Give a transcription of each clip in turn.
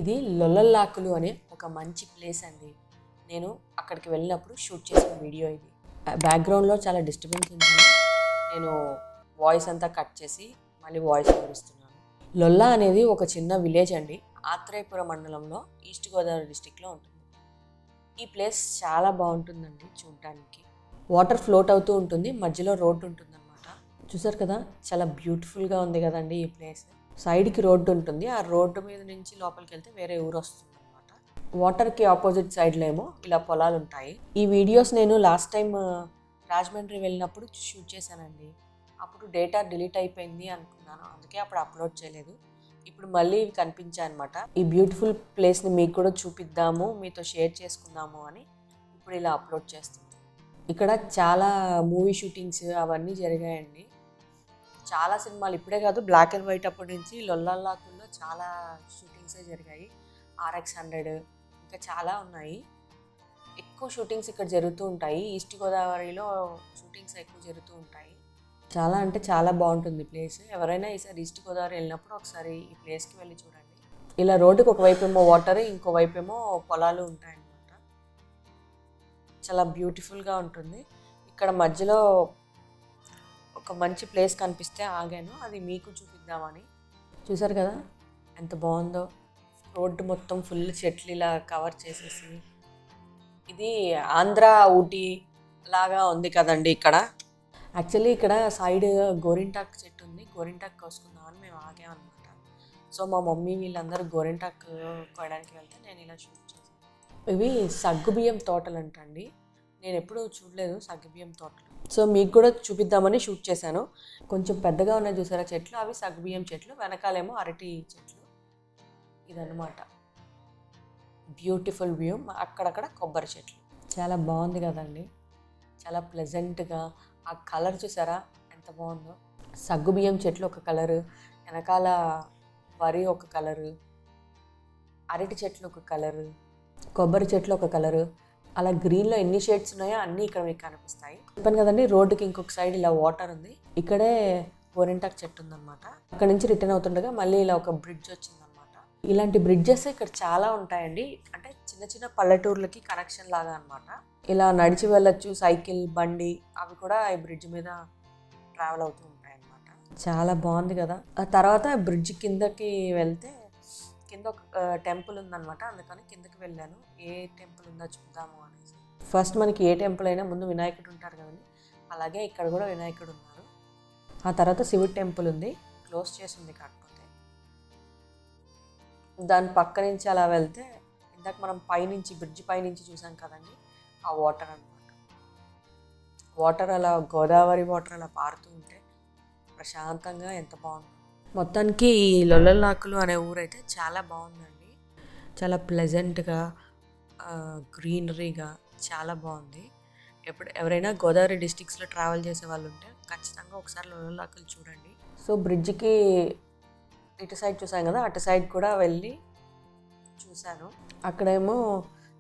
ఇది లొల్లల్లాకులు అనే ఒక మంచి ప్లేస్ అండి. నేను అక్కడికి వెళ్ళినప్పుడు షూట్ చేసిన వీడియో ఇది. బ్యాక్గ్రౌండ్లో చాలా డిస్టర్బెన్స్ ఉందని నేను వాయిస్ అంతా కట్ చేసి మళ్ళీ వాయిస్ ఓవర్ ఇస్తున్నాను. లొల్లా అనేది ఒక చిన్న విలేజ్ అండి. ఆత్రేయపురం మండలంలో ఈస్ట్ గోదావరి డిస్టిక్లో ఉంటుంది. ఈ ప్లేస్ చాలా బాగుంటుందండి చూడటానికి. వాటర్ ఫ్లోట్ అవుతూ ఉంటుంది, మధ్యలో రోడ్డు ఉంటుందన్నమాట. చూసారు కదా, చాలా బ్యూటిఫుల్గా ఉంది కదండి ఈ ప్లేస్. సైడ్కి రోడ్డు ఉంటుంది, ఆ రోడ్డు మీద నుంచి లోపలికి వెళ్తే వేరే ఊరు వస్తుంది అనమాట. వాటర్కి ఆపోజిట్ సైడ్లో ఏమో ఇలా పొలాలు ఉంటాయి. ఈ వీడియోస్ నేను లాస్ట్ టైం రాజమండ్రి వెళ్ళినప్పుడు షూట్ చేశానండి. అప్పుడు డేటా డిలీట్ అయిపోయింది అనుకున్నాను, అందుకే అప్పుడు అప్లోడ్ చేయలేదు. ఇప్పుడు మళ్ళీ కనిపించాయి అనమాట. ఈ బ్యూటిఫుల్ ప్లేస్ని మీకు కూడా చూపిద్దాము, మీతో షేర్ చేసుకుందాము అని ఇప్పుడు ఇలా అప్లోడ్ చేస్తున్నాను. ఇక్కడ చాలా మూవీ షూటింగ్స్ అవన్నీ జరిగాయండి. చాలా సినిమాలు, ఇప్పుడే కాదు బ్లాక్ అండ్ వైట్ అప్పటి నుంచి లొల్లాకుల్లో చాలా షూటింగ్సే జరిగాయి. RX100 ఇంకా చాలా ఉన్నాయి. ఎక్కువ షూటింగ్స్ ఇక్కడ జరుగుతూ ఉంటాయి. ఈస్ట్ గోదావరిలో షూటింగ్స్ ఎక్కువ జరుగుతూ ఉంటాయి. చాలా అంటే చాలా బాగుంటుంది ప్లేస్. ఎవరైనా ఈసారి ఈస్ట్ గోదావరి వెళ్ళినప్పుడు ఒకసారి ఈ ప్లేస్కి వెళ్ళి చూడండి. ఇలా రోడ్డుకి ఒకవైపు ఏమో వాటర్, ఇంకోవైపు ఏమో పొలాలు ఉంటాయన్నమాట. చాలా బ్యూటిఫుల్గా ఉంటుంది. ఇక్కడ మధ్యలో ఒక మంచి ప్లేస్ కనిపిస్తే ఆగాను, అది మీకు చూపిద్దామని. చూసారు కదా ఎంత బాగుందో. రోడ్డు మొత్తం ఫుల్ చెట్లు ఇలా కవర్ చేసేసి, ఇది ఆంధ్ర ఊటీ లాగా ఉంది కదండి ఇక్కడ. యాక్చువల్లీ ఇక్కడ సైడ్ గోరింటాక్ చెట్టు ఉంది, గోరింటాక్ కోసుకుందామని మేము ఆగామన్నమాట. సో మా మమ్మీ వీళ్ళందరూ గోరింటాక్ కోయడానికి వెళ్తే నేను ఇలా షూట్ చేశాను. ఇవి సగ్గుబియ్యం తోటలు అంటండి. నేను ఎప్పుడూ చూడలేదు సగ్గుబియ్యం తోటలు. సో మీకు కూడా చూపిద్దామని షూట్ చేశాను. కొంచెం పెద్దగా ఉన్నాయి చూసారా చెట్లు, అవి సగ్గుబియ్యం చెట్లు. వెనకాలేమో అరటి చెట్లు. ఇదన్నమాట బ్యూటిఫుల్ వ్యూ. అక్కడక్కడ కొబ్బరి చెట్లు. చాలా బాగుంది కదండి, చాలా ప్లెజెంట్గా. ఆ కలర్ చూసారా ఎంత బాగుందో. సగ్గుబియ్యం చెట్లు ఒక కలరు, వెనకాల వరి ఒక కలరు, అరటి చెట్లు ఒక కలరు, కొబ్బరి చెట్లు ఒక కలరు. అలా గ్రీన్లో ఎన్ని షేడ్స్ ఉన్నాయో అన్నీ ఇక్కడ మీకు కనిపిస్తాయి. చెప్పాను కదండి, రోడ్డుకి ఇంకొక సైడ్ ఇలా వాటర్ ఉంది. ఇక్కడే గోరింటాక్ చెట్టు ఉందన్నమాట. అక్కడ నుంచి రిటర్న్ అవుతుండగా మళ్ళీ ఇలా ఒక బ్రిడ్జ్ వచ్చిందనమాట. ఇలాంటి బ్రిడ్జెస్ ఇక్కడ చాలా ఉంటాయండి. అంటే చిన్న చిన్న పల్లెటూర్లకి కనెక్షన్ లాగా అనమాట. ఇలా నడిచి వెళ్ళొచ్చు, సైకిల్, బండి అవి కూడా ఈ బ్రిడ్జ్ మీద ట్రావెల్ అవుతూ ఉంటాయి అన్నమాట. చాలా బాగుంది కదా. ఆ తర్వాత బ్రిడ్జ్ కిందకి వెళ్తే కింద ఒక టెంపుల్ ఉందన్నమాట. అందుకని కిందకి వెళ్ళాను, ఏ టెంపుల్ ఉందో చూద్దాము అనేసి. ఫస్ట్ మనకి ఏ టెంపుల్ అయినా ముందు వినాయకుడు ఉంటారు కదండి, అలాగే ఇక్కడ కూడా వినాయకుడు ఉన్నారు. ఆ తర్వాత శివుడి టెంపుల్ ఉంది, క్లోజ్ చేసి ఉంది కాకపోతే. దాని పక్క నుంచి అలా వెళ్తే ఇందాక మనం పైనుంచి బ్రిడ్జ్ పైనుంచి చూసాం కదండి, ఆ వాటర్ అన్నమాట. వాటర్ అలా గోదావరి వాటర్ అలా పారుతూ ఉంటే ప్రశాంతంగా ఎంత బాగుంది. మొత్తానికి ఈ లొల్లల్లాకులు అనే ఊరైతే చాలా బాగుందండి. చాలా ప్లెజెంట్గా, గ్రీనరీగా చాలా బాగుంది. ఎవరైనా గోదావరి డిస్టిక్స్లో ట్రావెల్ చేసే వాళ్ళు ఉంటే ఖచ్చితంగా ఒకసారి లొల్లల్లాకులు చూడండి. సో బ్రిడ్జ్కి ఇటు సైడ్ చూసాం కదా, అటు సైడ్ కూడా వెళ్ళి చూశాను. అక్కడేమో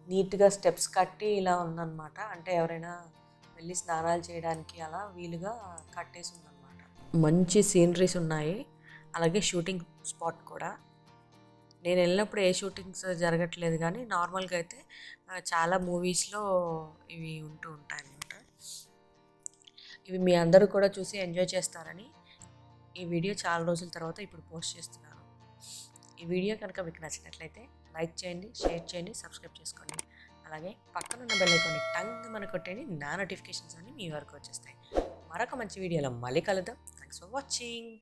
నీట్గా స్టెప్స్ కట్టి ఇలా ఉందన్నమాట. అంటే ఎవరైనా వెళ్ళి స్నానాలు చేయడానికి అలా వీలుగా కట్టేసి ఉందన్నమాట. మంచి సీనరీస్ ఉన్నాయి, అలాగే షూటింగ్ స్పాట్ కూడా. నేను వెళ్ళినప్పుడు ఏ షూటింగ్స్ జరగట్లేదు, కానీ నార్మల్గా అయితే చాలా మూవీస్లో ఇవి ఉంటూ ఉంటాయి అన్నమాట. ఇవి మీ అందరూ కూడా చూసి ఎంజాయ్ చేస్తారని ఈ వీడియో చాలా రోజుల తర్వాత ఇప్పుడు పోస్ట్ చేస్తున్నాను. ఈ వీడియో కనుక మీకు నచ్చినట్లయితే లైక్ చేయండి, షేర్ చేయండి, సబ్స్క్రైబ్ చేసుకోండి. అలాగే పక్కన ఉన్న బెల్ ఐకాన్ని టంగ్ మన కొట్టండి, నా నోటిఫికేషన్స్ అన్ని మీ వరకు వచ్చేస్తాయి. మరొక మంచి వీడియోలో మళ్ళీ కలుద్దాం. Thanks for watching.